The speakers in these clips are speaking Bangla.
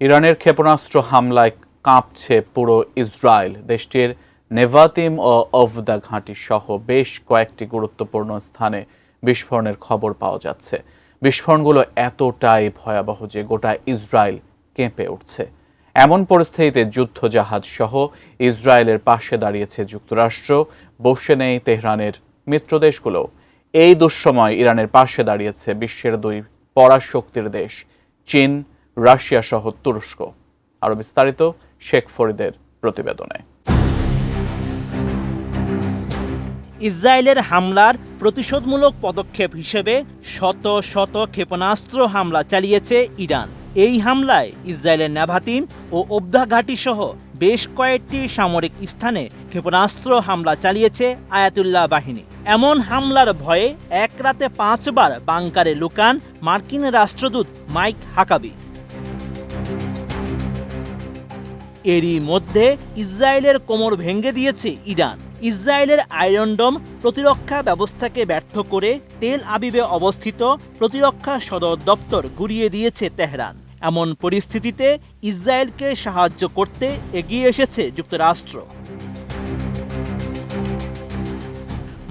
ইরানের ক্ষেপণাস্ত্র হামলায় কাঁপছে পুরো ইসরায়েল। দেশটির নেভাতিম ও ওভদা ঘাঁটি সহ বেশ কয়েকটি গুরুত্বপূর্ণ স্থানে বিস্ফোরণের খবর পাওয়া যাচ্ছে। বিস্ফোরণগুলো এতটাই ভয়াবহ যে গোটা ইসরায়েল কেঁপে উঠছে। এমন পরিস্থিতিতে যুদ্ধজাহাজ সহ ইসরায়েলের পাশে দাঁড়িয়েছে যুক্তরাষ্ট্র, বসে নেই তেহরানের মিত্রদেশগুলো। এই দুঃসময় ইরানের পাশে দাঁড়িয়েছে বিশ্বের দুই পরাশক্তির দেশ চীন, রাশিয়া সহ তুরস্ক। আরো বিস্তারিত শেখ ফরিদের প্রতিবেদনে। ইসরায়েলের হামলার প্রতিশোধমূলক পদক্ষেপ হিসেবে শত শত ক্ষেপণাস্ত্র হামলা চালিয়েছে ইরান। এই হামলায় ইসরায়েলের নেভাতিম ও ওভদা ঘাঁটি সহ বেশ কয়েকটি সামরিক স্থানে ক্ষেপণাস্ত্র হামলা চালিয়েছে আয়াতুল্লাহ বাহিনী। এমন হামলার ভয়ে এক রাতে 5 বার বাংকারে লুকান মার্কিন রাষ্ট্রদূত মাইক হাকাবি। এরই মধ্যে ইসরায়েলের কোমর ভেঙে দিয়েছে ইরান। ইসরায়েলের আয়রন ডোম প্রতিরক্ষা ব্যবস্থাকে ব্যর্থ করে তেল আবিবে অবস্থিত প্রতিরক্ষা সদর দপ্তর গুঁড়িয়ে দিয়েছে তেহরান। এমন পরিস্থিতিতে ইসরায়েলকে সাহায্য করতে এগিয়ে এসেছে যুক্তরাষ্ট্র।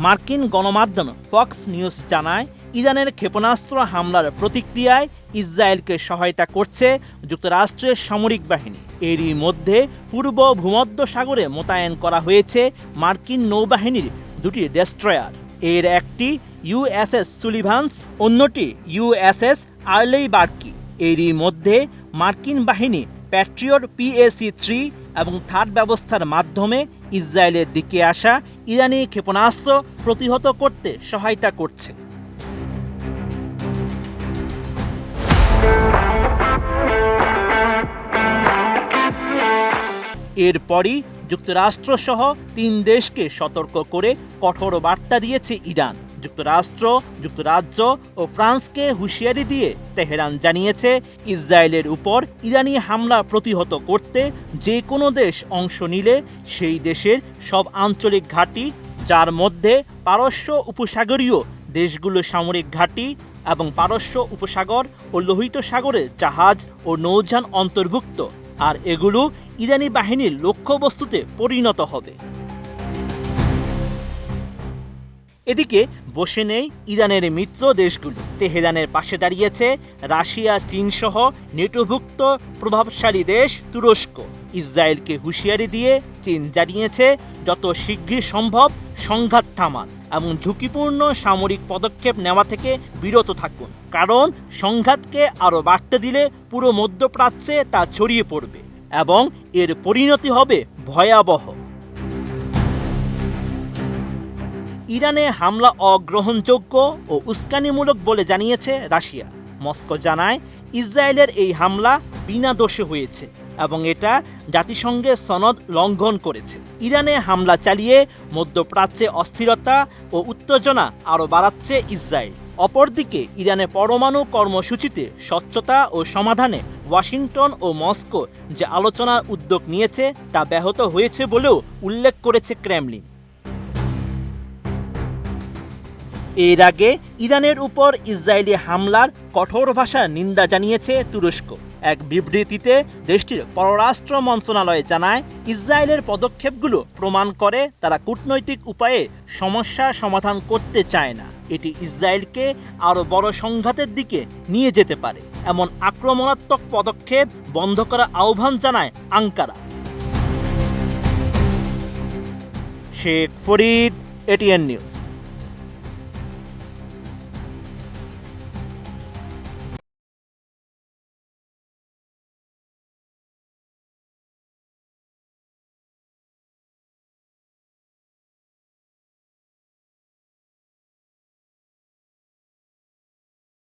মার্কিন গণমাধ্যম ফক্স নিউজ জানায়, ইরানের ক্ষেপণাস্ত্র হামলার প্রতিক্রিয়ায় ইসরায়েলকে সহায়তা করছে যুক্তরাষ্ট্রের সামরিক বাহিনী। এরই মধ্যে পূর্ব ভূমধ্য সাগরে মোতায়েন করা হয়েছে মার্কিন নৌবাহিনীর দুটি ডেস্ট্রয়ার। এর একটি ইউএসএস সুলিভান্স, অন্যটি ইউএসএস আর্লেই বার্কি। এরই মধ্যে মার্কিন বাহিনী প্যাট্রিয়ট PAC-3 এবং থার্ড ব্যবস্থার মাধ্যমে ইসরায়েলের দিকে আসা ইরানি ক্ষেপণাস্ত্র প্রতিহত করতে সহায়তা করছে। এরপরই যুক্তরাষ্ট্রসহ 3 দেশকে সতর্ক করে কঠোর বার্তা দিয়েছে ইরান। যুক্তরাষ্ট্র, যুক্তরাজ্য ও ফ্রান্সকে হুঁশিয়ারি দিয়ে তেহরান জানিয়েছে, ইসরায়েলের উপর ইরানি হামলা প্রতিহত করতে যে কোনো দেশ অংশ নিলে সেই দেশের সব আঞ্চলিক ঘাঁটি, যার মধ্যে পারস্য উপসাগরীয় দেশগুলো সামরিক ঘাঁটি এবং পারস্য উপসাগর ও লোহিত সাগরের জাহাজ ও নৌযান অন্তর্ভুক্ত, আর এগুলো ইরানি বাহিনীর লক্ষ্যবস্তুতে পরিণত হবে। এদিকে বসে নেই ইরানের মিত্র দেশগুলো। তেহরানের পাশে দাঁড়িয়েছে রাশিয়া, চীন সহ নেটোভুক্ত প্রভাবশালী দেশ তুরস্ক। ইসরায়েলকে হুঁশিয়ারি দিয়ে চীন জানিয়েছে, যত শীঘ্র সম্ভব সংঘাত থামান এবং ঝুঁকিপূর্ণ সামরিক পদক্ষেপ নেওয়া থেকে বিরত থাকুন, কারণ সংঘাতকে আরও বাড়তে দিলে পুরো মধ্যপ্রাচ্যে তা ছড়িয়ে পড়বে এবং এর পরিণতি হবে ভয়াবহ। ইরানে হামলা অগ্রহণযোগ্য ও উস্কানিমূলক বলে জানিয়েছে রাশিয়া। মস্কো জানায়, ইসরায়েলের এই হামলা বিনা দোষে হয়েছে এবং এটা জাতিসংঘের সনদ লঙ্ঘন করেছে। ইরানে হামলা চালিয়ে মধ্যপ্রাচ্যে অস্থিরতা ও উত্তেজনা আরও বাড়াচ্ছে ইসরায়েল। অপরদিকে ইরানের পরমাণু কর্মসূচিতে স্বচ্ছতা ও সমাধানে ওয়াশিংটন ও মস্কো যে আলোচনার উদ্যোগ নিয়েছে তা ব্যাহত হয়েছে বলেও উল্লেখ করেছে ক্রেমলিন। এর আগে ইরানের উপর ইসরায়েলি হামলার কঠোর ভাষার নিন্দা জানিয়েছে তুরস্ক। এক বিবৃতিতে দেশটির পররাষ্ট্র মন্ত্রণালয় জানায়, ইসরায়েলের পদক্ষেপগুলো প্রমাণ করে তারা কূটনৈতিক উপায়ে সমস্যা সমাধান করতে চায় না। এটি ইসরায়েলকে আরও বড় সংঘাতের দিকে নিয়ে যেতে পারে। এমন আক্রমণাত্মক পদক্ষেপ বন্ধ করার আহ্বান জানায় Ankara. Sheikh Farid, ATN news.